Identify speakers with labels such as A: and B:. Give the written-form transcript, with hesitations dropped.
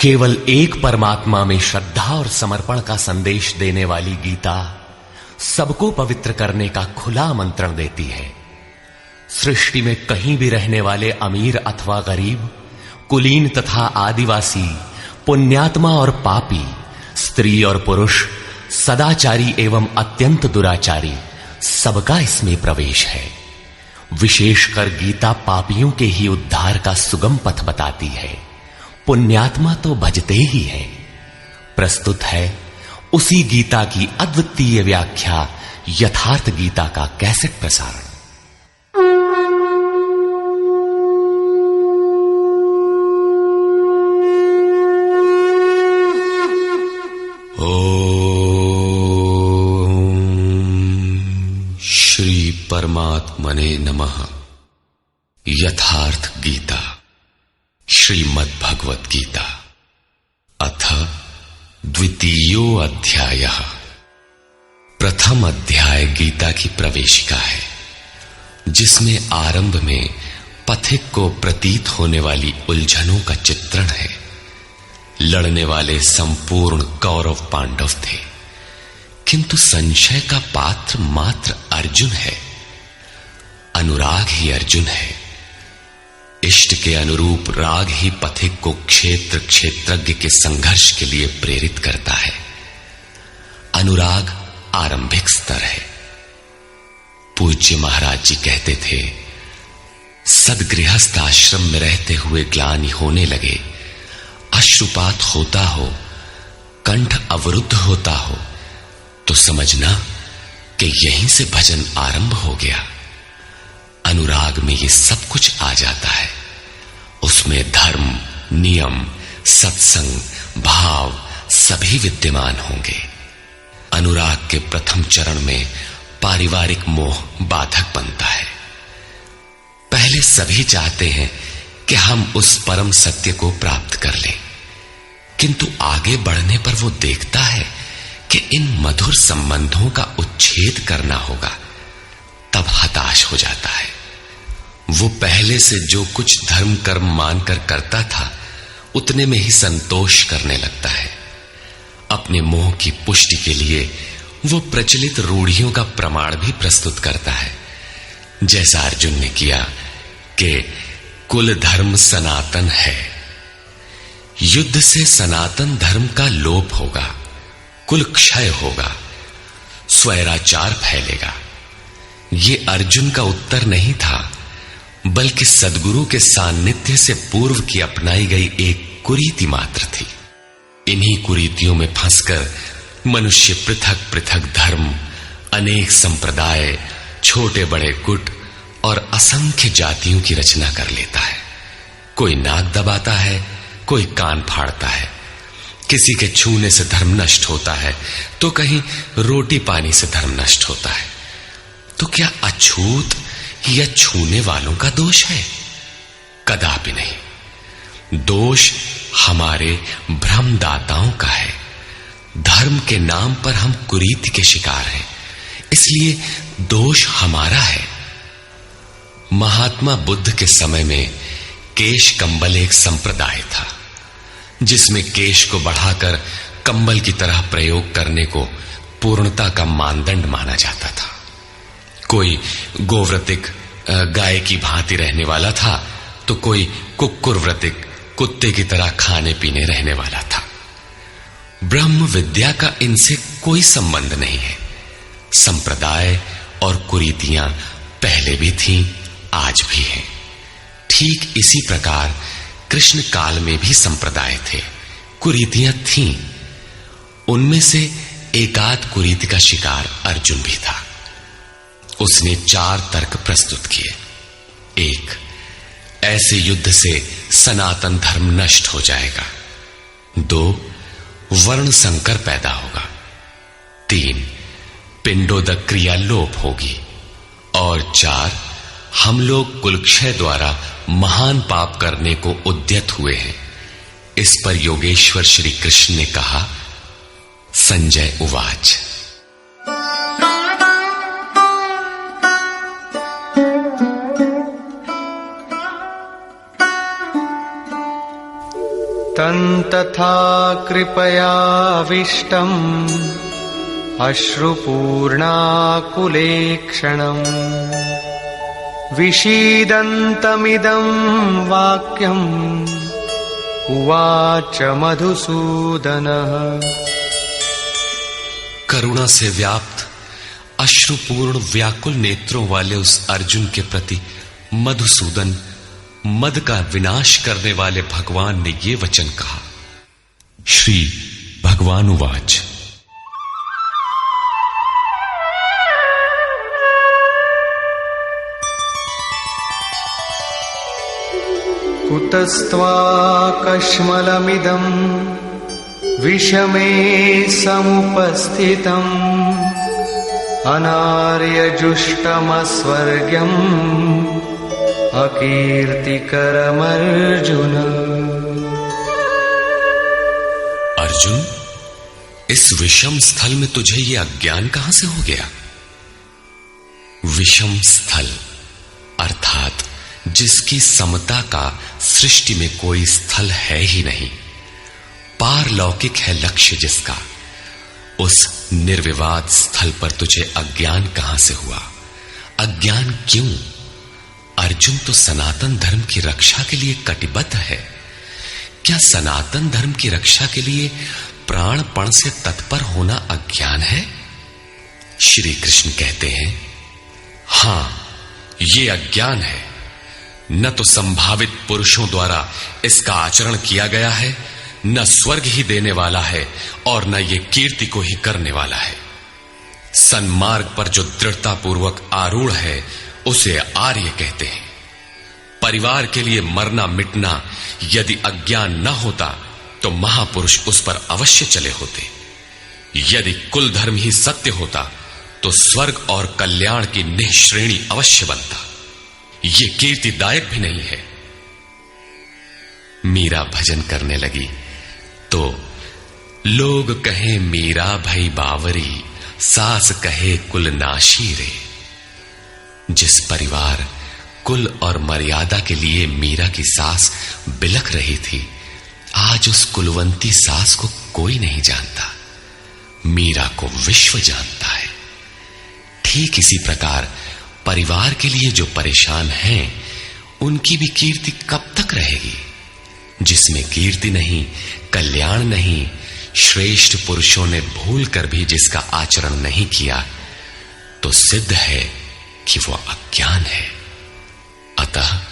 A: केवल एक परमात्मा में श्रद्धा और समर्पण का संदेश देने वाली गीता सबको पवित्र करने का खुला आमंत्रण देती है। सृष्टि में कहीं भी रहने वाले अमीर अथवा गरीब, कुलीन तथा आदिवासी, पुण्यात्मा और पापी, स्त्री और पुरुष, सदाचारी एवं अत्यंत दुराचारी, सबका इसमें प्रवेश है। विशेषकर गीता पापियों के ही उद्धार का सुगम पथ बताती है। पुण्यात्मा तो भजते ही है। प्रस्तुत है उसी गीता की अद्वितीय व्याख्या, यथार्थ गीता का कैसेट प्रसारण।
B: श्री परमात्मने नमः। यथार्थ गीता, श्रीमद् भगवत गीता, अथ द्वितीयो अध्यायः। प्रथम अध्याय गीता की प्रवेशिका है, जिसमें आरंभ में पथिक को प्रतीत होने वाली उलझनों का चित्रण है। लड़ने वाले संपूर्ण कौरव पांडव थे, किंतु संशय का पात्र मात्र अर्जुन है। अनुराग ही अर्जुन है। इष्ट के अनुरूप राग ही पथिक को क्षेत्र क्षेत्रज्ञ के संघर्ष के लिए प्रेरित करता है। अनुराग आरंभिक स्तर है। पूज्य महाराज जी कहते थे, सदगृहस्थ आश्रम में रहते हुए ग्लानि होने लगे, अश्रुपात होता हो, कंठ अवरुद्ध होता हो, तो समझना कि यहीं से भजन आरंभ हो गया। अनुराग में ये सब कुछ आ जाता है। उसमें धर्म, नियम, सत्संग, भाव सभी विद्यमान होंगे। अनुराग के प्रथम चरण में पारिवारिक मोह बाधक बनता है। पहले सभी चाहते हैं कि हम उस परम सत्य को प्राप्त कर लें, किंतु आगे बढ़ने पर वो देखता है कि इन मधुर संबंधों का उच्छेद करना होगा। तब हताश हो जाता है। वो पहले से जो कुछ धर्म कर्म मानकर करता था, उतने में ही संतोष करने लगता है। अपने मोह की पुष्टि के लिए वो प्रचलित रूढ़ियों का प्रमाण भी प्रस्तुत करता है, जैसा अर्जुन ने किया कि कुल धर्म सनातन है। युद्ध से सनातन धर्म का लोप होगा, कुल क्षय होगा, स्वैराचार फैलेगा। ये अर्जुन का उत्तर नहीं था, बल्कि सद्गुरु के सान्निध्य से पूर्व की अपनाई गई एक कुरीति मात्र थी। इन्हीं कुरीतियों में फंसकर मनुष्य पृथक पृथक धर्म, अनेक संप्रदाय, छोटे बड़े गुट और असंख्य जातियों की रचना कर लेता है। कोई नाक दबाता है, कोई कान फाड़ता है। किसी के छूने से धर्म नष्ट होता है, तो कहीं रोटी पानी से धर्म नष्ट होता है। तो क्या अछूत या छूने वालों का दोष है? कदापि नहीं। दोष हमारे भ्रमदाताओं का है। धर्म के नाम पर हम कुरीति के शिकार हैं, इसलिए दोष हमारा है। महात्मा बुद्ध के समय में केश कंबल एक संप्रदाय था, जिसमें केश को बढ़ाकर कंबल की तरह प्रयोग करने को पूर्णता का मानदंड माना जाता था। कोई गोव्रतिक गाय की भांति रहने वाला था, तो कोई कुक्कुरव्रतिक कुत्ते की तरह खाने पीने रहने वाला था। ब्रह्म विद्या का इनसे कोई संबंध नहीं है। संप्रदाय और कुरीतियां पहले भी थीं, आज भी हैं। ठीक इसी प्रकार कृष्ण काल में भी संप्रदाय थे, कुरीतियां थीं। उनमें से एकाध कुरीति का शिकार अर्जुन भी था। उसने 4 तर्क प्रस्तुत किए। 1, ऐसे युद्ध से सनातन धर्म नष्ट हो जाएगा। 2, वर्ण संकर पैदा होगा। 3, पिंडोदक क्रिया लोप होगी। और 4, हम लोग कुलक्षय द्वारा महान पाप करने को उद्यत हुए हैं। इस पर योगेश्वर श्री कृष्ण ने कहा, संजय उवाच।
C: तन्तथा कृपयाविष्टम् अश्रुपूर्णाकुलेक्षणम् विषीदन्तमिदं वाक्यम् उवाच मधुसूदनः।
B: करुणा से व्याप्त अश्रुपूर्ण व्याकुल नेत्रों वाले उस अर्जुन के प्रति मधुसूदन, मद का विनाश करने वाले भगवान ने ये वचन कहा। श्री भगवान उवाच।
C: कुतस्त्वाकश्मलमिदं विषमे समुपस्थितम् अनार्यजुष्टमस्वर्ग्यम् अकीर्तिकरमर्जुन।
B: अर्जुन, इस विषम स्थल में तुझे ये अज्ञान कहां से हो गया? विषम स्थल अर्थात जिसकी समता का सृष्टि में कोई स्थल है ही नहीं, पारलौकिक है लक्ष्य जिसका, उस निर्विवाद स्थल पर तुझे अज्ञान कहां से हुआ? अज्ञान क्यों? अर्जुन तो सनातन धर्म की रक्षा के लिए कटिबद्ध है। क्या सनातन धर्म की रक्षा के लिए प्राणपण से तत्पर होना अज्ञान है? श्री कृष्ण कहते हैं, हां, ये अज्ञान है। न तो संभावित पुरुषों द्वारा इसका आचरण किया गया है, न स्वर्ग ही देने वाला है और न ये कीर्ति को ही करने वाला है। सन्मार्ग पर जो दृढ़ता पूर्वक आरूढ़ है उसे आर्य कहते हैं। परिवार के लिए मरना मिटना यदि अज्ञान न होता तो महापुरुष उस पर अवश्य चले होते। यदि कुल धर्म ही सत्य होता तो स्वर्ग और कल्याण की निःश्रेणी अवश्य बनता। ये कीर्तिदायक भी नहीं है। मीरा भजन करने लगी तो लोग कहें मीरा भई बावरी, सास कहे कुल नाशी रे। जिस परिवार, कुल और मर्यादा के लिए मीरा की सास बिलख रही थी, आज उस कुलवंती सास को कोई नहीं जानता। मीरा को विश्व जानता है। ठीक इसी प्रकार परिवार के लिए जो परेशान हैं, उनकी भी कीर्ति कब तक रहेगी? जिसमें कीर्ति नहीं, कल्याण नहीं, श्रेष्ठ पुरुषों ने भूल कर भी जिसका आचरण नहीं किया, तो सिद्ध है कि वो अज्ञान है। अतः